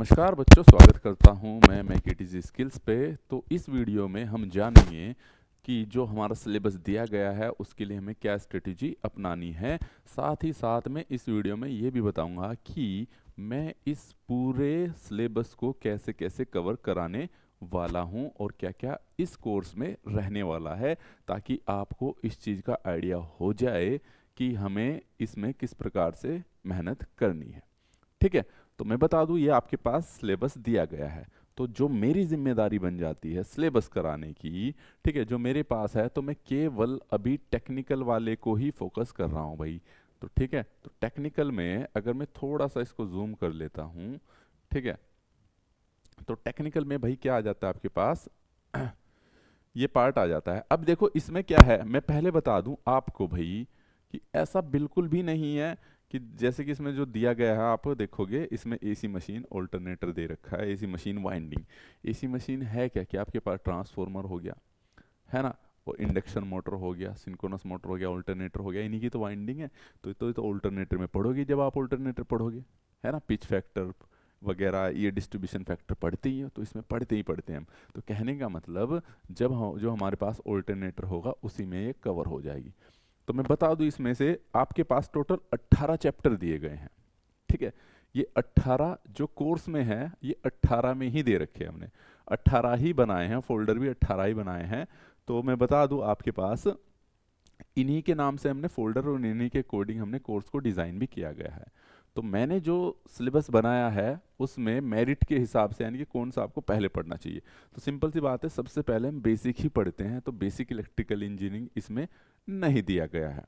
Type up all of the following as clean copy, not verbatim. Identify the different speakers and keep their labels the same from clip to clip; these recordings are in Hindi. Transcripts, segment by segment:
Speaker 1: नमस्कार बच्चों, स्वागत करता हूं मैं मैकेटीज स्किल्स पे। तो इस वीडियो में हम जानेंगे कि जो हमारा सिलेबस दिया गया है उसके लिए हमें क्या स्ट्रेटेजी अपनानी है। साथ ही साथ में इस वीडियो में ये भी बताऊंगा कि मैं इस पूरे सिलेबस को कैसे कैसे कवर कराने वाला हूं और क्या क्या इस कोर्स में रहने वाला है, ताकि आपको इस चीज़ का आइडिया हो जाए कि हमें इसमें किस प्रकार से मेहनत करनी है। ठीक है, तो मैं बता दूं ये आपके पास सिलेबस दिया गया है, तो जो मेरी जिम्मेदारी बन जाती है सिलेबस कराने की, ठीक है, जो मेरे पास है, तो मैं केवल अभी टेक्निकल वाले को ही फोकस कर रहा हूं भाई। तो ठीक है, तो टेक्निकल में अगर मैं थोड़ा सा इसको जूम कर लेता हूं, ठीक है, तो टेक्निकल में भाई क्या आ जाता है आपके पास ये पार्ट आ जाता है। अब देखो इसमें क्या है, मैं पहले बता दूं आपको भाई कि ऐसा बिल्कुल भी नहीं है कि जैसे कि इसमें जो दिया गया है आप देखोगे, इसमें एसी मशीन ऑल्टरनेटर दे रखा है, AC machine winding. AC machine है क्या, कि आपके पास ट्रांसफॉर्मर हो गया, है ना, और इंडक्शन मोटर हो गया, सिंक्रोनस मोटर हो गया, ऑल्टरनेटर हो गया, इन्हीं की तो वाइंडिंग है। तो ऑल्टरनेटर में पढ़ोगे, जब आप ऑल्टरनेटर पढ़ोगे, है ना, पिच फैक्टर वगैरह, ये डिस्ट्रीब्यूशन फैक्टर पढ़ते ही हो, तो इसमें पढ़ते ही पढ़ते हैं हम। तो कहने का मतलब जब हम जो हमारे पास ऑल्टरनेटर होगा उसी में ये कवर हो जाएगी। तो मैं बता दूं इसमें से आपके पास टोटल 18 चैप्टर दिए गए हैं। ठीक है, ये 18 जो कोर्स में है ये 18 में ही दे रखे हैं हमने, 18 ही बनाए हैं, फोल्डर भी 18 ही बनाए हैं। तो मैं बता दूं आपके पास इन्हीं के नाम से हमने फोल्डर और इन्हीं के अकॉर्डिंग हमने कोर्स को डिज़ाइन भी किया गया है। तो मैंने जो सिलेबस बनाया है उसमें मेरिट के हिसाब से, यानी कि कौन सा आपको पहले पढ़ना चाहिए, तो सिंपल सी बात है, सबसे पहले हम बेसिक ही पढ़ते हैं। तो बेसिक इलेक्ट्रिकल इंजीनियरिंग इसमें नहीं दिया गया है।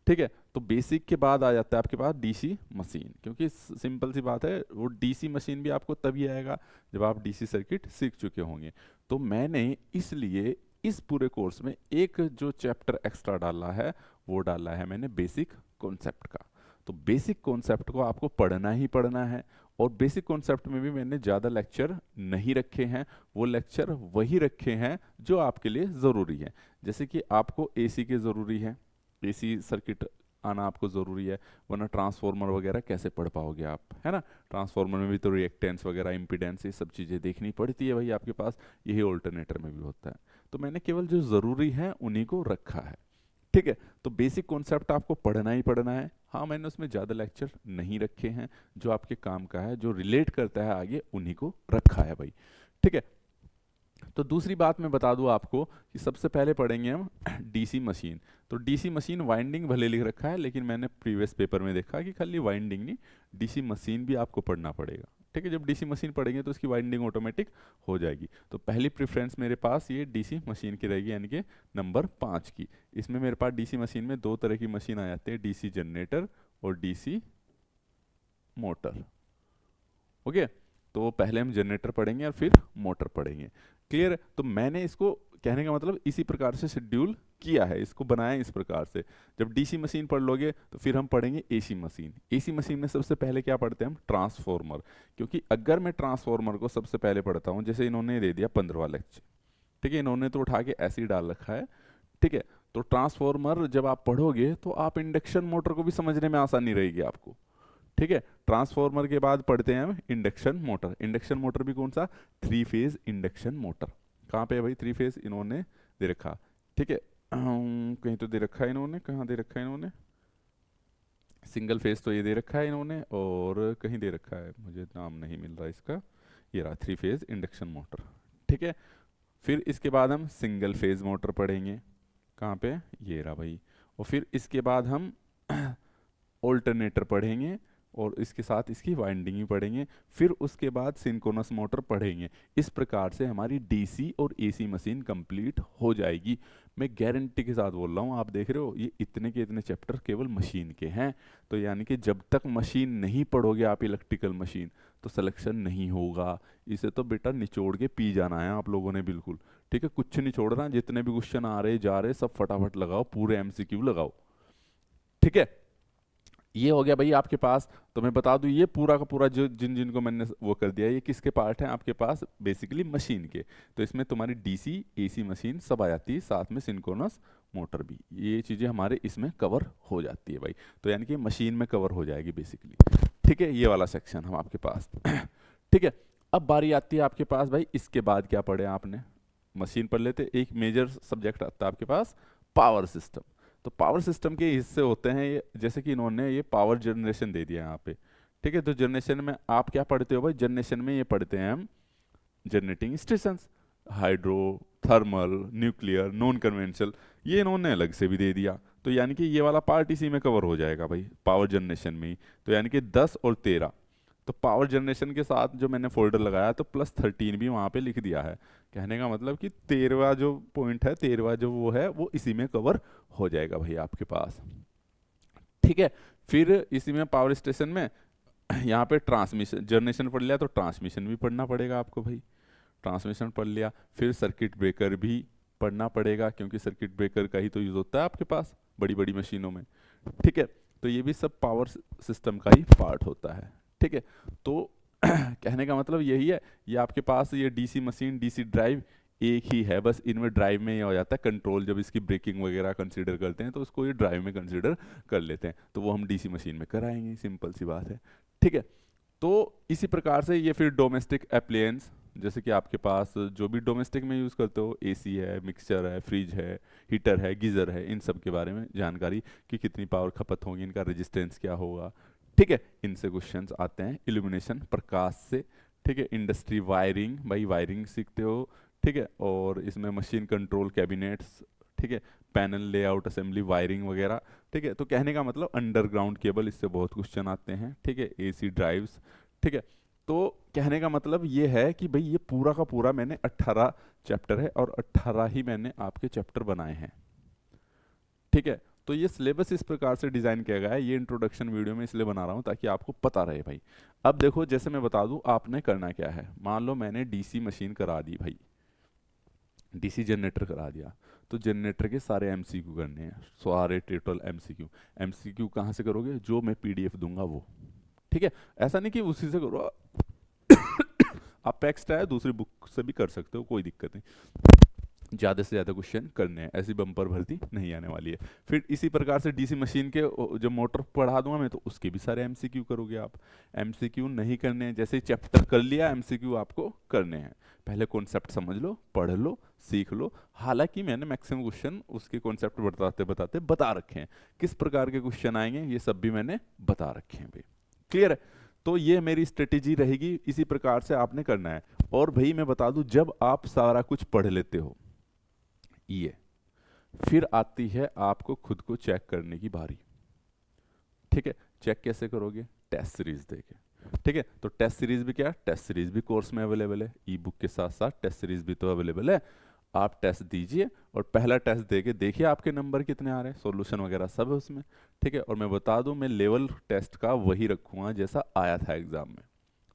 Speaker 1: ठीक है, तो बेसिक के बाद आ जाता है आपके पास डीसी मशीन, क्योंकि सिंपल सी बात है, वो डीसी मशीन भी आपको तभी आएगा जब आप डीसी सर्किट सीख चुके होंगे। तो मैंने इसलिए इस पूरे कोर्स में एक जो चैप्टर एक्स्ट्रा डाला है वो डाला है मैंने बेसिक कॉन्सेप्ट का। तो बेसिक कॉन्सेप्ट को आपको पढ़ना ही पढ़ना है, और बेसिक कॉन्सेप्ट में भी मैंने ज़्यादा लेक्चर नहीं रखे हैं, वो लेक्चर वही रखे हैं जो आपके लिए ज़रूरी है। जैसे कि आपको एसी के ज़रूरी है, एसी सर्किट आना आपको ज़रूरी है, वरना ट्रांसफॉर्मर वगैरह कैसे पढ़ पाओगे आप, है ना। ट्रांसफॉर्मर में भी तो रिएक्टेंस वगैरह, इम्पीडेंस, ये सब चीज़ें देखनी पड़ती है भाई आपके पास, यही ऑल्टरनेटर में भी होता है। तो मैंने केवल जो ज़रूरी है उन्हीं को रखा है। ठीक है, तो बेसिक कॉन्सेप्ट आपको पढ़ना ही पढ़ना है। हाँ, मैंने उसमें ज़्यादा लेक्चर नहीं रखे हैं, जो आपके काम का है, जो रिलेट करता है आगे, उन्हीं को रखा है भाई। ठीक है, तो दूसरी बात मैं बता दूं आपको कि सबसे पहले पढ़ेंगे हम डीसी मशीन। तो डीसी मशीन वाइंडिंग भले लिख रखा है, लेकिन मैंने प्रीवियस पेपर में देखा कि खाली वाइंडिंग नहीं, डीसी मशीन भी आपको पढ़ना पड़ेगा। ठीक है, जब डीसी मशीन पढ़ेंगे तो इसकी वाइंडिंग ऑटोमेटिक हो जाएगी। तो पहली प्रेफरेंस मेरे पास ये डीसी मशीन की रहेगी, यानी कि नंबर 5 की। इसमें मेरे पास डीसी मशीन में दो तरह की मशीन आ जाती है, डीसी जनरेटर और डीसी मोटर। ओके, तो पहले हम जनरेटर पढ़ेंगे और फिर मोटर पढ़ेंगे। क्लियर है, तो मैंने इसको, कहने का मतलब, इसी प्रकार से शेड्यूल किया है, इसको बनाया इस प्रकार से। जब डीसी मशीन पढ़ लोगे तो फिर हम पढ़ेंगे एसी मशीन। एसी मशीन में सबसे पहले क्या पढ़ते हैं हम, ट्रांसफॉर्मर। क्योंकि अगर मैं ट्रांसफॉर्मर को सबसे पहले पढ़ता हूँ, जैसे इन्होंने दे दिया 15वां लेक्चर, ठीक है, इन्होंने तो उठा के ऐसे ही डाल रखा है। ठीक है, तो ट्रांसफॉर्मर जब आप पढ़ोगे तो आप इंडक्शन मोटर को भी समझने में आसानी रहेगी आपको। ठीक है, ट्रांसफॉर्मर के बाद पढ़ते हैं हम इंडक्शन मोटर। इंडक्शन मोटर भी कौन सा, 3 फेज इंडक्शन मोटर। कहाँ पे है भाई 3 फेज, इन्होंने दे रखा। ठीक है, कहीं तो दे रखा है इन्होंने, कहाँ दे रखा है इन्होंने, सिंगल फेज तो ये दे रखा है इन्होंने, और कहीं दे रखा है, मुझे नाम नहीं मिल रहा इसका, ये रहा 3 फेज इंडक्शन मोटर। ठीक है, फिर इसके बाद हम सिंगल फेज मोटर पढ़ेंगे, कहाँ पे, ये रहा भाई। और फिर इसके बाद हम ऑल्टरनेटर पढ़ेंगे, और इसके साथ इसकी वाइंडिंग ही पढ़ेंगे। फिर उसके बाद सिंक्रोनस मोटर पढ़ेंगे। इस प्रकार से हमारी डीसी और एसी मशीन कंप्लीट हो जाएगी। मैं गारंटी के साथ बोल रहा हूँ, आप देख रहे हो ये इतने के इतने चैप्टर केवल मशीन के हैं। तो यानी कि जब तक मशीन नहीं पढ़ोगे आप, इलेक्ट्रिकल मशीन, तो सिलेक्शन नहीं होगा। इसे तो बेटा निचोड़ के पी जाना है आप लोगों ने बिल्कुल। ठीक है, कुछ नहीं छोड़ना, जितने भी क्वेश्चन आ रहे जा रहे सब फटाफट लगाओ, पूरे एमसीक्यू लगाओ। ठीक है, ये हो गया भाई आपके पास। तो मैं बता दूं ये पूरा का पूरा जो जिन जिनको मैंने वो कर दिया, ये किसके पार्ट हैं आपके पास, बेसिकली मशीन के। तो इसमें तुम्हारी डीसी एसी मशीन सब आ जाती है, साथ में सिंक्रोनस मोटर भी, ये चीज़ें हमारे इसमें कवर हो जाती है भाई। तो यानी कि मशीन में कवर हो जाएगी बेसिकली। ठीक है, ये वाला सेक्शन हम आपके पास ठीक है, अब बारी आती है आपके पास भाई, इसके बाद क्या पढ़े आपने, मशीन पढ़ लेते, एक मेजर सब्जेक्ट आता है आपके पास पावर सिस्टम। तो पावर सिस्टम के हिस्से होते हैं ये, जैसे कि इन्होंने ये पावर जनरेशन दे दिया यहाँ पे। ठीक है, तो जनरेशन में आप क्या पढ़ते हो भाई, जनरेशन में ये पढ़ते हैं हम generating stations, hydro, thermal, nuclear, non conventional, ये इन्होंने अलग से भी दे दिया। तो यानी कि ये वाला पार्ट इसी में कवर हो जाएगा भाई, पावर जनरेशन में ही। तो यानी कि 10 और 13, तो पावर जनरेशन के साथ जो मैंने फोल्डर लगाया तो +13 भी वहाँ पे लिख दिया है। कहने का मतलब कि 13वां जो पॉइंट है, 13वां जो वो है, वो इसी में कवर हो जाएगा भाई आपके पास। ठीक है, फिर इसी में पावर स्टेशन में यहाँ पे ट्रांसमिशन, जनरेशन पढ़ लिया तो ट्रांसमिशन भी पढ़ना पड़ेगा आपको भाई, ट्रांसमिशन पढ़ लिया। फिर सर्किट ब्रेकर भी पढ़ना पड़ेगा, क्योंकि सर्किट ब्रेकर का ही तो यूज़ होता है आपके पास बड़ी बड़ी मशीनों में। ठीक है, तो ये भी सब पावर सिस्टम का ही पार्ट होता है। ठीक है, तो कहने का मतलब यही है, ये आपके पास ये डीसी मशीन, डीसी ड्राइव एक ही है, बस इनमें ड्राइव में ये हो जाता है कंट्रोल, जब इसकी ब्रेकिंग वगैरह कंसीडर करते हैं तो उसको ये ड्राइव में कंसीडर कर लेते हैं, तो वो हम डीसी मशीन में कराएंगे, सिंपल सी बात है। ठीक है, तो इसी प्रकार से ये फिर डोमेस्टिक एप्लायंस, जैसे कि आपके पास जो भी डोमेस्टिक में यूज़ करते हो, एसी है, मिक्सचर है, फ्रिज है, हीटर है, गीज़र है, इन सब के बारे में जानकारी कि कितनी पावर खपत होगी, इनका रेजिस्टेंस क्या होगा। ठीक है, इनसे क्वेश्चंस आते हैं। इल्यूमिनेशन, प्रकाश से। ठीक है, इंडस्ट्री, वायरिंग, भाई वायरिंग सीखते हो। ठीक है, और इसमें मशीन कंट्रोल कैबिनेट्स, ठीक है, पैनल लेआउट, असेंबली, वायरिंग वगैरह। ठीक है, तो कहने का मतलब अंडरग्राउंड केबल, इससे बहुत क्वेश्चन आते हैं। ठीक है, एसी ड्राइव्स। ठीक है, तो कहने का मतलब ये है कि भाई ये पूरा का पूरा मैंने 18 चैप्टर है, और 18 ही मैंने आपके चैप्टर बनाए हैं। ठीक है, तो ये सिलेबस इस प्रकार से डिज़ाइन किया गया है, ये इंट्रोडक्शन वीडियो में इसलिए बना रहा हूँ ताकि आपको पता रहे भाई। अब देखो, जैसे मैं बता दूँ आपने करना क्या है, मान लो मैंने डीसी मशीन करा दी भाई, डीसी जनरेटर करा दिया, तो जनरेटर के सारे एमसीक्यू करने हैं, सारे टोटल एमसीक्यू। एमसीक्यू कहाँ से करोगे, जो मैं पीडीएफ दूंगा वो। ठीक है, ऐसा नहीं कि उसी से करो आप एक्स्ट्रा है दूसरी बुक से भी कर सकते हो, कोई दिक्कत नहीं। ज़्यादा से ज़्यादा क्वेश्चन करने हैं, ऐसी बम्पर भर्ती नहीं आने वाली है। फिर इसी प्रकार से डीसी मशीन के जो मोटर पढ़ा दूंगा मैं, तो उसके भी सारे एमसीक्यू करोगे आप। एमसीक्यू नहीं करने हैं, जैसे चैप्टर कर लिया, एमसीक्यू आपको करने हैं। पहले कॉन्सेप्ट समझ लो, पढ़ लो, सीख लो। हालांकि मैंने मैक्सिमम क्वेश्चन उसके कॉन्सेप्ट बताते बताते बता रखे हैं, किस प्रकार के क्वेश्चन आएंगे ये सब भी मैंने बता रखे हैं भाई। क्लियर है, तो ये मेरी स्ट्रेटेजी रहेगी, इसी प्रकार से आपने करना है। और भाई मैं बता दूं, जब आप सारा कुछ पढ़ लेते हो, ये फिर आती है आपको खुद को चेक करने की बारी। ठीक है, चेक कैसे करोगे, टेस्ट सीरीज देके। ठीक है, तो टेस्ट सीरीज भी क्या, टेस्ट सीरीज भी कोर्स में अवेलेबल है, ई बुक के साथ साथ टेस्ट सीरीज भी तो अवेलेबल है। आप टेस्ट दीजिए और पहला टेस्ट देके देखिए आपके नंबर कितने आ रहे हैं, सॉल्यूशन वगैरह सब है उसमें। ठीक है, और मैं बता दूं, मैं लेवल टेस्ट का वही रखूंगा जैसा आया था एग्जाम में।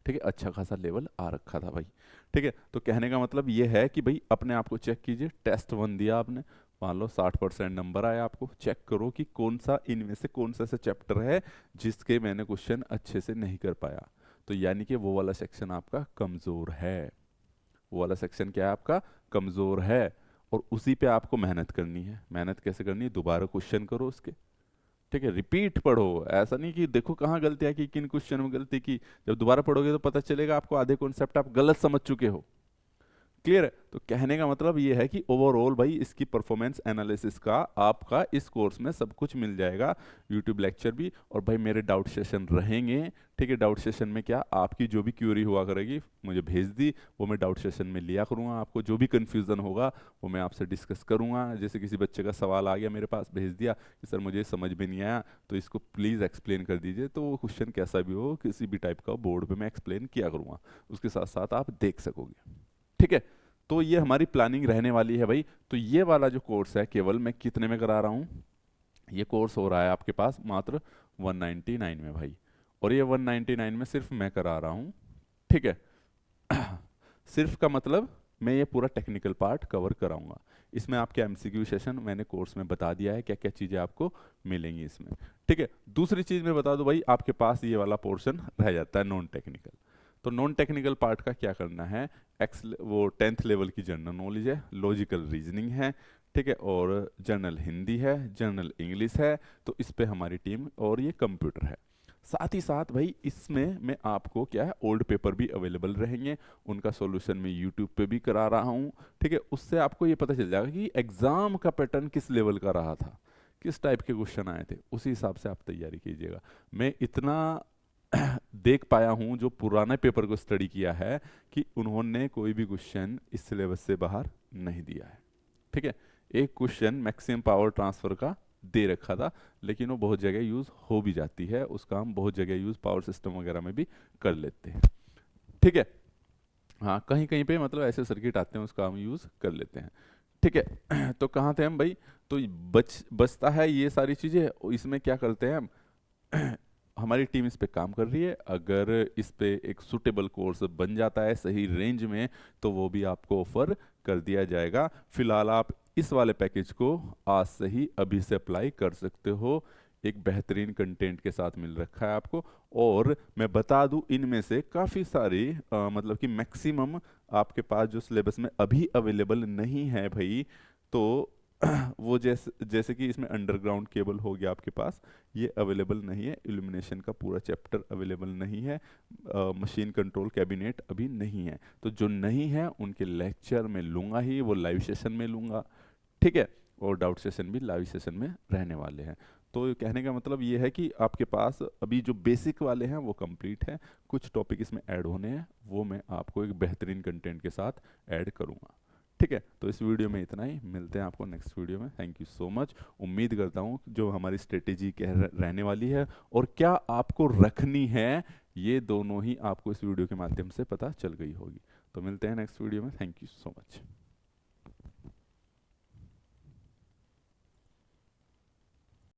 Speaker 1: ठीक है, अच्छा खासा लेवल आ रखा था भाई। ठीक है, तो कहने का मतलब ये है कि भाई अपने आप को चेक कीजिए। टेस्ट 1 दिया आपने, मान लो 60% नंबर आया आपको, चेक करो कि कौन सा इनमें से कौन सा ऐसा चैप्टर है जिसके मैंने क्वेश्चन अच्छे से नहीं कर पाया। तो यानी कि वो वाला सेक्शन आपका कमज़ोर है, वो वाला सेक्शन क्या है आपका, कमज़ोर है। और उसी पे आपको मेहनत करनी है। मेहनत कैसे करनी है, दोबारा क्वेश्चन करो उसके। ठीक है, रिपीट पढ़ो, ऐसा नहीं कि देखो कहाँ गलतियाँ की, किन क्वेश्चन में गलती की। जब दोबारा पढ़ोगे तो पता चलेगा आपको आधे कॉन्सेप्ट आप गलत समझ चुके हो। क्लियर है, तो कहने का मतलब ये है कि ओवरऑल भाई इसकी परफॉर्मेंस एनालिसिस का आपका इस कोर्स में सब कुछ मिल जाएगा, यूट्यूब लेक्चर भी। और भाई मेरे डाउट सेशन रहेंगे। ठीक है, डाउट सेशन में क्या, आपकी जो भी क्यूरी हुआ करेगी मुझे भेज दी, वो मैं डाउट सेशन में लिया करूँगा। आपको जो भी कन्फ्यूज़न होगा वो मैं आपसे डिस्कस करूँगा। जैसे किसी बच्चे का सवाल आ गया मेरे पास, भेज दिया कि सर मुझे समझ में नहीं आया, तो इसको प्लीज़ एक्सप्लेन कर दीजिए, तो वो क्वेश्चन कैसा भी हो, किसी भी टाइप का बोर्ड पर मैं एक्सप्लेन किया करूँगा, उसके साथ साथ आप देख सकोगे। ठीक है, तो ये हमारी प्लानिंग रहने वाली है भाई। तो ये वाला जो कोर्स है केवल मैं कितने में करा रहा हूँ, ये कोर्स हो रहा है आपके पास मात्र 199 में भाई। और ये 199 में सिर्फ मैं करा रहा हूँ। ठीक है सिर्फ का मतलब मैं ये पूरा टेक्निकल पार्ट कवर कराऊंगा। इसमें आपके एमसीक्यू सेशन मैंने कोर्स में बता दिया है, क्या क्या चीज़ें आपको मिलेंगी इसमें। ठीक है, दूसरी चीज़ मैं बता दूं भाई, आपके पास ये वाला पोर्शन रह जाता है नॉन टेक्निकल। तो नॉन टेक्निकल पार्ट का क्या करना है, वो 10th लेवल की जनरल नॉलेज है, लॉजिकल रीजनिंग है। ठीक है, और जनरल हिंदी है, जनरल इंग्लिश है, तो इस पे हमारी टीम, और ये कंप्यूटर है। साथ ही साथ भाई इसमें मैं आपको क्या है ओल्ड पेपर भी अवेलेबल रहेंगे, उनका सॉल्यूशन मैं यूट्यूब पे भी करा रहा हूँ, ठीक है। उससे आपको ये पता चल जाएगा कि एग्जाम का पैटर्न किस लेवल का रहा था, किस टाइप के क्वेश्चन आए थे, उसी हिसाब से आप तैयारी कीजिएगा। मैं इतना देख पाया हूँ जो पुराने पेपर को स्टडी किया है कि उन्होंने कोई भी क्वेश्चन इस सिलेबस से बाहर नहीं दिया है, ठीक है। एक क्वेश्चन मैक्सिमम पावर ट्रांसफर का दे रखा था, लेकिन वो बहुत जगह यूज हो भी जाती है, उसका हम बहुत जगह यूज पावर सिस्टम वगैरह में भी कर लेते हैं, ठीक है। हाँ, कहीं कहीं पे मतलब ऐसे सर्किट आते हैं उसका हम यूज कर लेते हैं, ठीक है। तो कहाँ थे हम भाई, तो बचता है ये सारी चीजें, इसमें क्या करते हैं हम हमारी टीम इस पे काम कर रही है, अगर इस पे एक सुटेबल कोर्स बन जाता है सही रेंज में तो वो भी आपको ऑफर कर दिया जाएगा। फिलहाल आप इस वाले पैकेज को आज से ही अभी से अप्लाई कर सकते हो, एक बेहतरीन कंटेंट के साथ मिल रखा है आपको। और मैं बता दूं इनमें से काफ़ी सारी मतलब कि मैक्सिमम आपके पास जो सिलेबस में अभी अवेलेबल नहीं है भाई, तो वो जैसे कि इसमें अंडरग्राउंड केबल हो गया आपके पास, ये अवेलेबल नहीं है, इल्यूमिनेशन का पूरा चैप्टर अवेलेबल नहीं है, मशीन कंट्रोल कैबिनेट अभी नहीं है। तो जो नहीं है उनके लेक्चर में लूँगा ही, वो लाइव सेशन में लूँगा, ठीक है। और डाउट सेशन भी लाइव सेशन में रहने वाले हैं। तो कहने का मतलब ये है कि आपके पास अभी जो बेसिक वाले हैं वो कंप्लीट है, कुछ टॉपिक इसमें ऐड होने हैं, वो मैं आपको एक बेहतरीन कंटेंट के साथ ऐड करूँगा, ठीक है। तो इस वीडियो में इतना ही, मिलते हैं आपको नेक्स्ट वीडियो में। Thank you so much. उम्मीद करता हूँ जो हमारी स्ट्रेटेजी कह रहने वाली है और क्या आपको रखनी है, ये दोनों ही आपको इस वीडियो के माध्यम से पता चल गई होगी। तो मिलते हैं नेक्स्ट वीडियो में। Thank you so much.